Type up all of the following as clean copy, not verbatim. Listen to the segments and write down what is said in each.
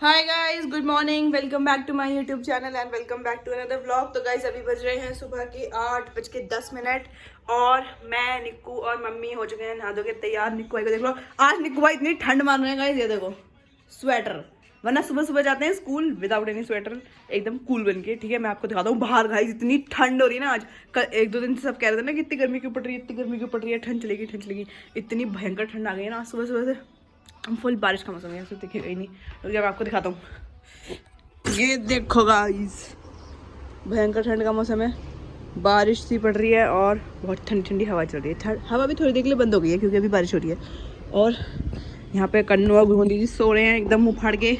Hi guys, good morning, welcome back to my YouTube channel and welcome back to another vlog. तो guys अभी बज रहे हैं सुबह के 8:10 और मैं, निक्कू और मम्मी हो चुके हैं नहा धो के तैयार। निक्कू भाई को देख लो, आज निक्कू भाई इतनी ठंड मान रहे हैं गाइस, ये देखो स्वेटर, वरना सुबह सुबह जाते हैं स्कूल विदाउट एनी स्वेटर, एकदम कूल बन के। ठीक है, मैं आपको दिखाता हूँ बाहर गाइस, इतनी ठंड हो रही है ना आज। कल 1-2 दिन से सब कह रहे थे ना कि इतनी गर्मी क्यों पड़ रही है, इतनी गर्मी क्यों पड़ रही है, ठंड चलेगी। इतनी भयंकर ठंड आ गई है ना सुबह सुबह से। हम फुल बारिश का मौसम है, ऐसे दिखेगा ही नहीं। तो जब आपको दिखाता हूँ, ये देखो गाइस, भयंकर ठंड का मौसम है, बारिश सी पड़ रही है और बहुत ठंडी ठंडी हवा चल रही है। हवा भी थोड़ी देर के लिए बंद हो गई है क्योंकि अभी बारिश हो रही है। और यहाँ पे कन्नू और भूंदी जी सो रहे हैं एकदम मुँह फाड़ के।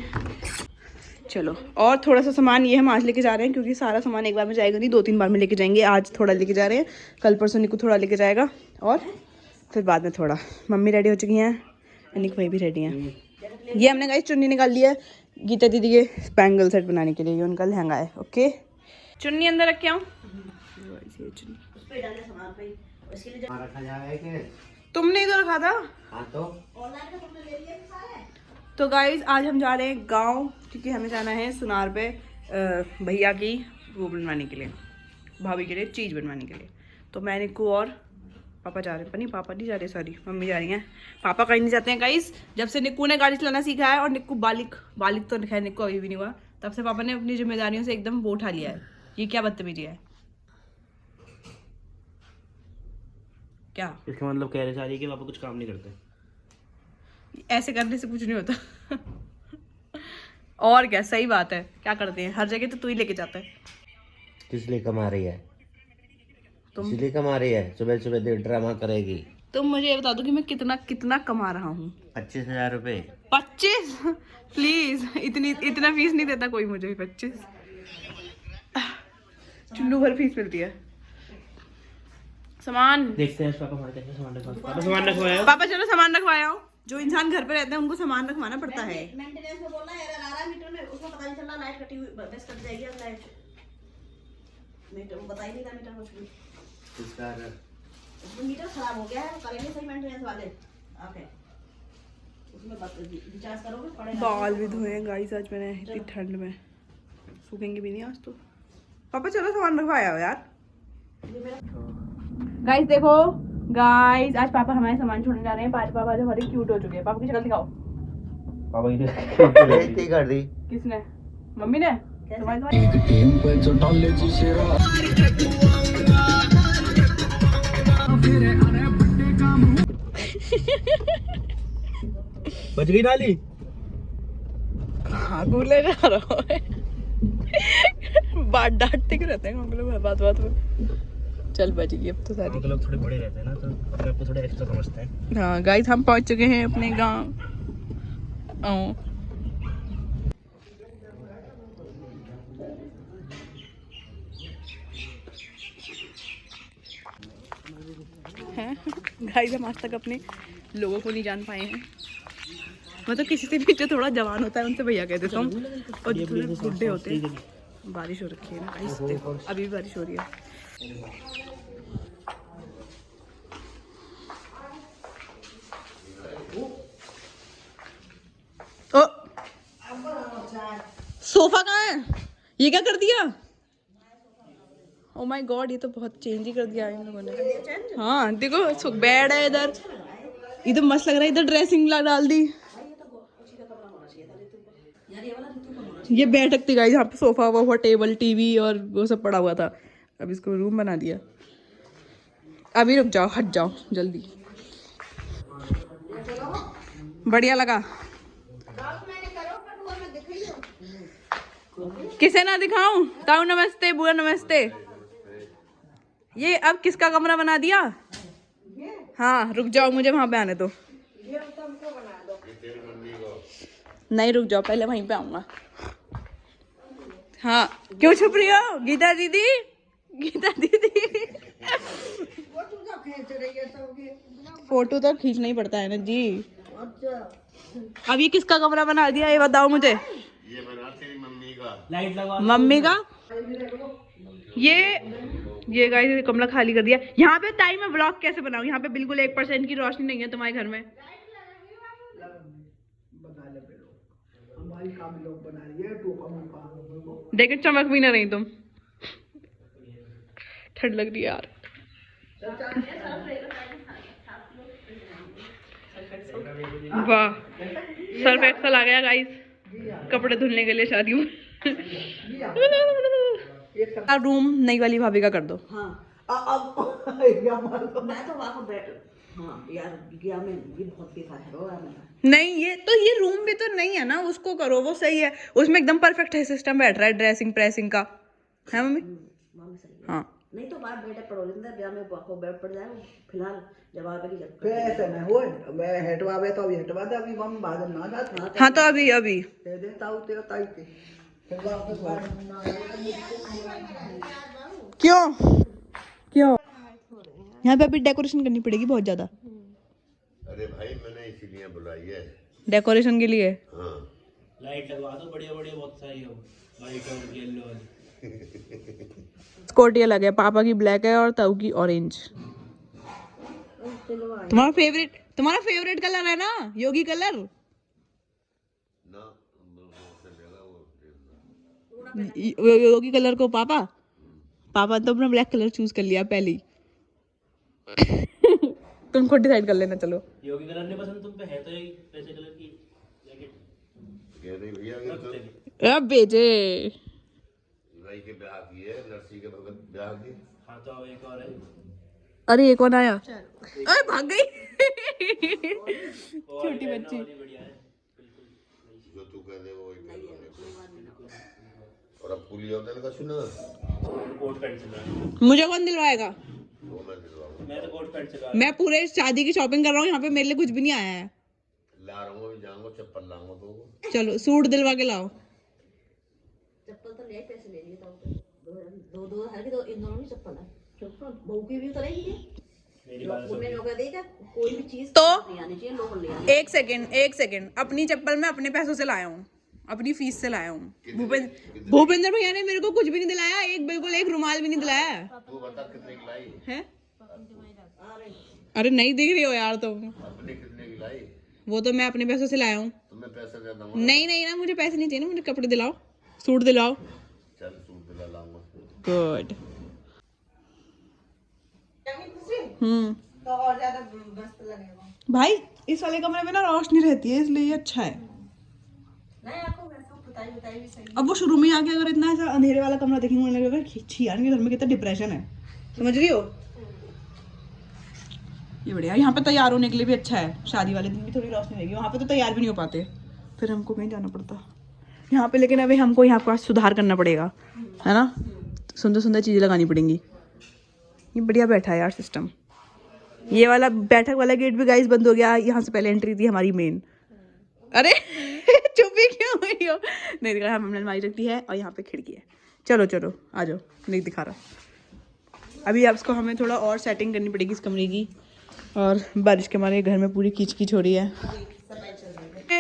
चलो, और थोड़ा सा सामान ये हम आज लेके जा रहे हैं क्योंकि सारा सामान एक बार में जाएगा नहीं, 2-3 बार में लेके जाएंगे। आज थोड़ा लेके जा रहे हैं, कल परसों निक्कू थोड़ा लेके जाएगा और फिर बाद में थोड़ा। मम्मी रेडी हो चुकी हैं, निक्कू भाई भी रेडी हैं। ये हमने गाइस चुन्नी निकाल ली है गीता दीदी के स्पैंगल सेट बनाने के लिए, ये उनका लहंगा है। ओके, चुन्नी अंदर रख के आऊं। तुमने इधर रखा था। तो गाइस आज हम जा रहे हैं गांव क्योंकि हमें जाना है सुनार पे भैया की वो बनवाने के लिए, भाभी के लिए चीज़ बनवाने के लिए। तो मैं, निक्कू और पापा जा रहे हैं। नहीं, पापा नहीं जा रहे, सॉरी, मम्मी जा रही हैं। पापा कहीं नहीं जाते हैं गाइस। जब से निक्कू ने गाड़ी चलाना सीखा है और निक्कू बालिक तो खैर निक्कू अभी भी नहीं हुआ, तब से पापा ने अपनी जिम्मेदारियों से एकदम वो उठा लिया है। ये क्या बदतमीजी है, क्या इसका मतलब कह रहे सारी कि पापा कुछ काम नहीं करते। ऐसे करने से कुछ नहीं होता। और क्या, सही बात है, क्या करते हैं, हर जगह तो तू ही लेके जाता है। किस लिए कमा रही है? तुम इसलिए कमा रही है, सुबह सुबह देर ड्रामा करेगी। तुम मुझे ये बता दो कि मैं कितना कमा रहा हूँ। 25,000 रुपए। 25? प्लीज, इतना फीस नहीं देता कोई मुझे भी। 25 चुल्लू भर फीस मिलती है। सामान देखते हैं पापा सामान रखवाया। पापा चलो सामान रखवाया हो। जो इंसान घर पे रहते हैं उनको सामान रखवाना पड़ता है। मेंटेनेंस में बोलना है, अगर आ रहा मीटर में उसको पता नहीं चला, लाइट कटी हुई बस कट जाएगी। अब लाइट मीटर वो बता ही नहीं था, मीटर कुछ भी। इसका उसमें मीटर खराब हो गया है, करेंगे सही मेंटेनेंस वाले। ओके, उसमें रिचार्ज करोगे पड़ेगा। बाल भी धोए गाइस आज मैंने, इतनी ठंड में सूखेंगे भी नहीं आज तो। पापा चलो सामान रखवाया हो यार। गाइस देखो गाइस, आज पापा हमारे सामान छोड़ने जा रहे हैं। पापा आज हमारे क्यूट हो चुके हैं। पापा की शक्ल दिखाओ। पापा की कर दी। किसने? मम्मी ने। बच गई नाली। हाँ, घूले जा रहा है। बात डांटते क्यों रहते हैं हम लोग बात में। चल बच गई अब तो सारी। लोग थोड़े बड़े रहते हैं ना, तो अपने आप को थोड़ा एक्स्ट्रा समझते हैं। हाँ गाइस, हम पहुंच चुके हैं अपने गांव। गाइस हम आज तक अपने लोगों को नहीं जान पाए हैं। मतलब किसी से भी जो थोड़ा जवान होता है उनसे भैया कहते थे हम, और जो थोड़े बुढ़े होते हैं। बारिश हो रखी है ना गाइस, देखो अभी भी बारिश हो रही है। ओ, सोफा कहाँ है? ये क्या कर दिया? ओ माय गॉड, ये तो बहुत चेंज ही कर दिया इन लोगों ने। हाँ देखो, बेड है इधर, इधर मस्त लग रहा है, इधर ड्रेसिंग डाल दी। ये बैठक थी गाइस, यहाँ पे सोफा वोफा टेबल टीवी और वो सब पड़ा हुआ था। अब इसको रूम बना दिया। अभी रुक जाओ, हट जाओ जल्दी। बढ़िया लगा? किसे ना दिखाऊं? ताऊ नमस्ते, बुआ नमस्ते। ये अब किसका कमरा बना दिया? हाँ रुक जाओ, मुझे वहां पे आने दो। नहीं रुक जाओ, पहले वहीं पे आऊंगा। हाँ, क्यों छुप रही हो गीता दीदी? गीता दीदी फोटो तो खींचना ही पड़ता है ना जी। अब ये किसका कमरा बना दिया, ये बताओ मुझे। ये बना तेरी मम्मी का। लाइट लगा मम्मी का। ये गाइस कमरा खाली कर दिया। यहाँ पे टाइम में व्लॉग कैसे बनाऊं? यहाँ पे बिल्कुल 1% की रोशनी नहीं है तुम्हारे घर में। देखे चमक भी ना रही तुम, ठंड लग रही है यार। वाह, सर्फ एक्सल आ गया गाइस कपड़े धुलने के लिए शादी में। रूम नई वाली भाभी का कर दो। हाँ मैं तो वहाँ पर हाँ यार गया मैं, ये बहुत बेकार है वो मेरा। नहीं ये रूम भी तो नहीं है ना, उसको करो, वो सही है, उसमें एकदम परफेक्ट है सिस्टम बैठ रहा है ड्रेसिंग प्रेसिंग का, है मम्मी? मम्मी सही है। हाँ नहीं तो बाहर बेटे पड़ो लेंगे ब्याह में को बेड पड़ जाए फिलहाल जवाब नहीं जब ऐसे नहीं हो, मैं हटवावे तो अभी हटवा दे, अभी हम बाद में ना जाते। हाँ तो अभी दे देता हूँ तेरा ताई के, फिर वापस क्यों क्यों यहाँ पे अभी डेकोरेशन करनी पड़ेगी बहुत ज्यादा। अरे भाई मैंने इसीलिए बुलाई है डेकोरेशन के लिए। हाँ लाइट लगवा दो बढ़िया बढ़िया बहुत सारी हो, वाइट और येलो वाली। स्कॉर्टी अलग है, पापा की ब्लैक है और ताऊ की ऑरेंज। तुम्हारा फेवरेट कलर है ना योगी कलर? ना योगी कलर को पापा तो अपना ब्लैक कलर चूज कर लिया पहले ही। तुम खुद डिसाइड कर लेना। चलो योगी कलर नहीं पसंद तुम पे, है तो यही वैसे कलर की जैकेट। कह रही भैया अगर तो अब बेचे भाई के ब्याह की है, नरसी के भगत ब्याह की। हाँ तो अब एक और है। अरे ये कौन आया? अरे भाग गई छोटी बच्ची। बढ़िया है बिल्कुल। जो तू कह दे वो और अब पुलिस होता है का सुना कोट पैंट चला, मुझे कौन दिलवाएगा? वो मैं दिलवाऊंगा। मैं तो कोट पैंट चला। मैं पूरे शादी की शॉपिंग कर रहा हूँ, यहाँ पे मेरे लिए कुछ भी नहीं आया है। ला रहा हूँ, अभी जाऊंगा चप्पल लाऊंगा तो चलो सूट दिलवा के लाओ। चप्पल तो ले पैसे ले लिए तो दो है कि तो इन दोनों की चप्पल है, चप्पल बहू की भी तो रहेगी। मेरी बात सुन। उन्हें लोग देगा कोई भी चीज तो नहीं आनी चाहिए, लोग ले आनी। एक सेकंड अपनी चप्पल मैं अपने पैसों से लाया हूँ, अपनी फीस से लाया हूँ। भूपेंद्र भैया ने मेरे को कुछ भी नहीं दिलाया, बिल्कुल एक रुमाल भी नहीं दिलाया तू बता कितने की लाई है। अरे नहीं दिख रही हो यार तुम। अपने कितने की लाई? वो तो मैं अपने पैसों से लाया हूँ। तुम्हें पैसे दे दूंगा। नहीं ना मुझे पैसे नहीं चाहिए ना, मुझे कपड़े दिलाओ, सूट दिलाओ। चल सूट दिला लाऊंगा। गुड। तो और ज्यादा मस्त लगेगा। भाई इस वाले कमरे में ना रोशनी रहती है इसलिए ये अच्छा है। नहीं आपको वैसा बताई भी सही। अब वो शुरू में आके अगर इतना ऐसा अंधेरे वाला कमरा देखेंगे उन्हें लगेगा छी यार इनके घर में कितना डिप्रेशन है, समझ रही हो? ये बढ़िया, यहाँ पे तैयार होने के लिए भी अच्छा है, शादी वाले दिन भी थोड़ी रोशनी रहेगी, वहाँ पे तो तैयार भी नहीं हो पाते, फिर हमको कहीं जाना पड़ता यहाँ पे। लेकिन अभी हमको यहाँ पर सुधार करना पड़ेगा, है ना, सुंदर सुंदर चीज़ें लगानी पड़ेंगी। ये बढ़िया बैठा है यार सिस्टम। ये वाला बैठक वाला गेट भी गाइस बंद हो गया, यहाँ से पहले एंट्री थी हमारी मेन। अरे चुप्पी क्यों हुई हो? नहीं दिखा, हमने अलमारी रखी है और यहाँ पे खिड़की है। चलो आ जाओ, नहीं दिखा रहा। अभी अब इसको हमें थोड़ा और सेटिंग करनी पड़ेगी इस कमरे की, और बारिश के हमारे घर में पूरी कीच हो रही है।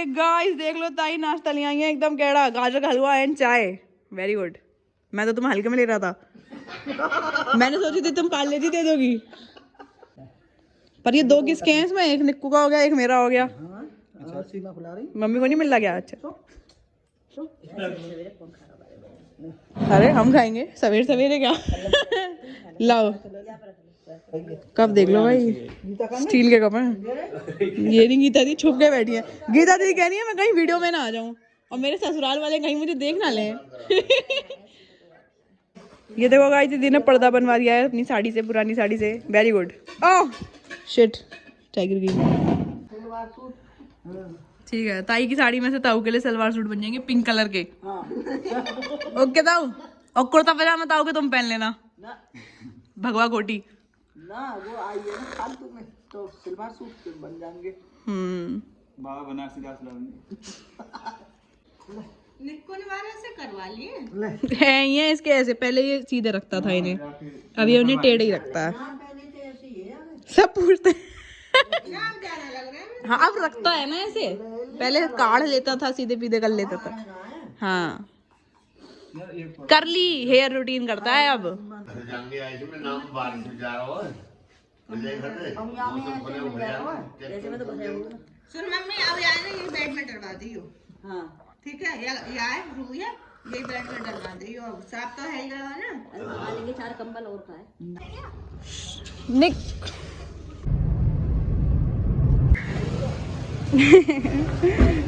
गाइस देख लो ताई नाश्ता ले आई है, एकदम कैड़ा, गाजर का हलवा एंड चाय। Very good. मैं तो तुम हल्के में ले रहा था, मैंने सोची थी तुम पार्ले जी दे दोगी, पर ये दो किसके हैं इसमें? एक निक्कू का हो गया, एक मेरा हो गया। अच्छा सीमा फुला रही, मम्मी को नहीं मिल रहा क्या? अच्छा अरे हम खाएंगे सवेरे क्या? लाओ कब देख लो भाई, स्टील के कप हैं। ये नहीं गीता दी छुप के बैठी है। गीता दी कह रही है मैं कहीं वीडियो में ना आ जाऊं और मेरे ससुराल वाले कहीं मुझे देख ना लें। ये देखो गाइस दीदी ने पर्दा बनवा दिया है अपनी साड़ी से, पुरानी साड़ी से। Very good. Oh shit, tiger की। ठीक है, ताई की साड़ी में से ताऊ के लिए सलवार सूट बन जाएंगे पिंक कलर के। ओके ताऊ, और कुर्ता पजामा ताऊ के तुम पहन लेना, भगवा कोटी ना वो आई है ना फालतू में, तो सलवार सूट बन जाएंगे। बाबा बनारसी दास लाऊंगी। निक्को ने वाले से करवा लिए है ये इसके ऐसे, पहले ये सीधे रखता था इन्हें, अब ये उन्हें टेढ़े ही रखता है। सब पूछते हाँ अब रखता है ना ऐसे, पहले काढ़ लेता था, सीधे पीधे कर लेता था। हाँ करली हेयर रूटीन करता है अब। सुन मम्मी अब यार ये बेड में डरवा दी हो। हाँ ठीक है, ये आए रूही है, यही ब्रांड में डलवा दे, ये साफ तो है ही गया ना। अरे मंगा लेंगे 4 कंबल और का है। निक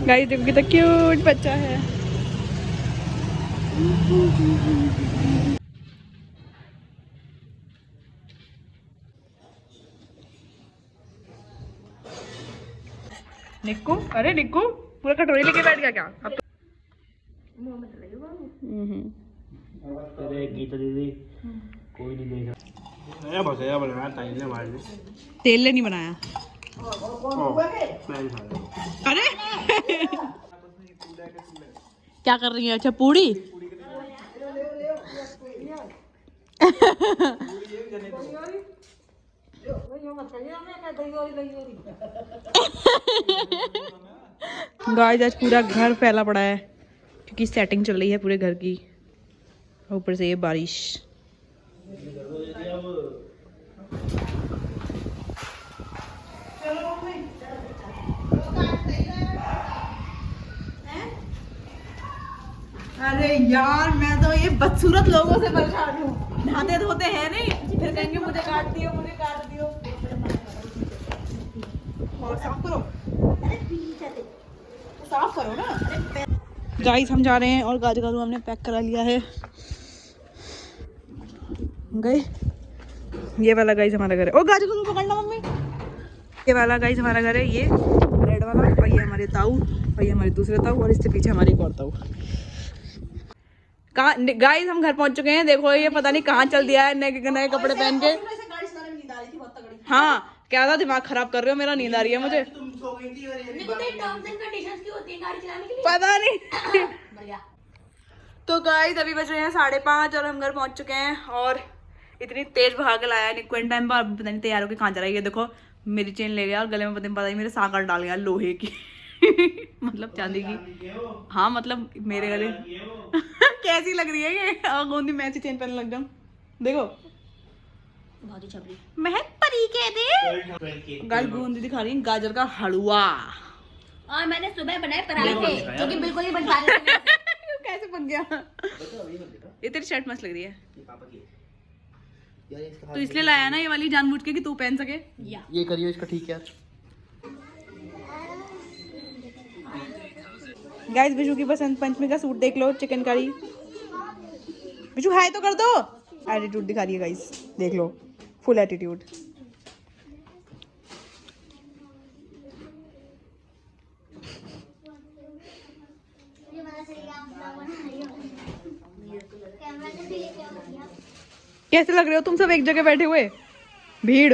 गाइस देखो कितना क्यूट बच्चा है। निक्कू, अरे निक्कू पूरा कटोरी लेके बैठ गया क्या? अब मुंह में चले गए तेरे गीता दीदी कोई नहीं देख रहा। ये बस ये बनाया टाइम ने मार दी। तेल ले नहीं बनाया। मैं खा अरे क्या कर रही है? अच्छा पूड़ी। गाइस आज पूरा घर फैला पड़ा है क्योंकि सेटिंग चल रही है पूरे घर की, ऊपर से ये बारिश। अरे यार मैं तो ये बदसूरत लोगों से परेशान हूँ, नहाते धोते हैं नहीं, फिर कहेंगे मुझे काट दियो, मुझे काट दियो। और साफ करो, साफ करो ना। गाइस हम जा रहे हैं और गाजर का हलवा हमने पैक करा लिया है। गए ये वाला गाइस हमारा घर है। ओ गाजर का हलवा पकड़ना मम्मी। ये वाला गाइस हमारा घर है, ये रेड वाला, और ये हमारे ताऊ, और ये हमारे दूसरे ताऊ, और इससे पीछे हमारे एक और ताऊ। गाइस हम घर पहुंच चुके हैं। देखो ये पता नहीं कहाँ चल दिया है नए कपड़े पहन के। गाड़ी चलाने में नींद आ रही थी बहुत तगड़ी। हाँ क्या था, दिमाग खराब कर रहे हो मेरा, नींद आ रही है मुझे। तुम सो गई थी और ये टर्म्स एंड कंडीशंस की होती है गाड़ी चलाने के लिए। पता नहीं। बढ़िया। तो गाइस अभी बज रहे हैं 5:30 और हम घर पहुंच चुके हैं। और इतनी तेज भाग लाया निक्वेंट टाइम पर, पता नहीं तैयार होकर कहाँ जा रहा है। ये देखो मेरी चेन ले गया और गले में पता नहीं मेरे साकर डाल गया लोहे की। मतलब चांदी की। हाँ मतलब मेरे गले कैसी लग रही है ये? गोंदी मैं ऐसी चेन पहनने लग जाऊं। देखो बहुत ही छपरी। महक परी के दे। गाइस गोंदी दिखा रही है गाजर का हलवा। और मैंने सुबह बनाए पराठे जो कि बिल्कुल ही बन पा रहे थे। कैसे बन गया? ये तेरी शर्ट मस्त लग रही है। तो इसलिए लाया ना ये वाली जानबूझ के कि तू पहन सके। ये करियो इसका, ठीक है। गाइस बिशु की बसंत पंचमी का सूट देख लो, चिकनकारी। बिशु हाय तो कर दो। एटीट्यूड दिखा रही है गाइस, देख लो फुल एटीट्यूड। कैसे लग रहे हो तुम सब एक जगह बैठे हुए? भीड़।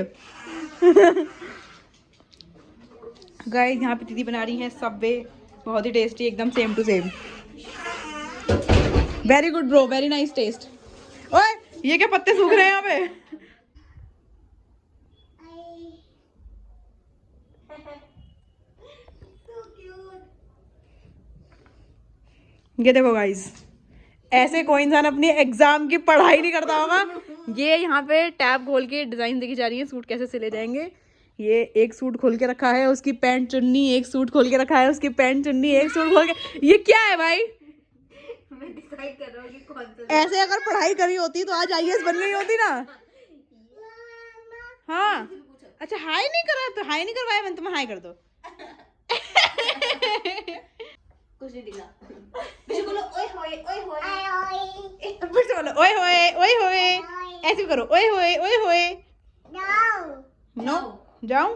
गाइस यहाँ पे दीदी बना रही है सबवे, बहुत ही टेस्टी, एकदम same to same. Very good bro, very nice taste. ओए ये क्या पत्ते सूख रहे हैं यहाँ पे? ये देखो गाइस, ऐसे कोई इंसान अपनी एग्जाम की पढ़ाई नहीं करता होगा। ये यहाँ पे टैब खोल के डिजाइन देखी जा रही है सूट कैसे सिले जाएंगे। ये एक सूट खोल के रखा है, उसकी पैंट चुन्नी, एक सूट खोल के रखा है, उसकी पैंट चुन्नी, एक सूट खोल के। ये क्या है भाई? मैं डिसाइड कर रहा हूँ कि कौन सा। ऐसे अगर पढ़ाई करी होती तो आज IAS बन गई होती ना। हाँ अच्छा हाई नहीं करा तो हाई नहीं करवाया मैंने, तुम्हें हाई कर दो। कुछ नहीं दिखा। बिशु बोलो ओए होए ओए होए। फिर से बोलो ओए होए ओए होए। ऐसे भी करो ओए होए ओए होए। नो जाऊं।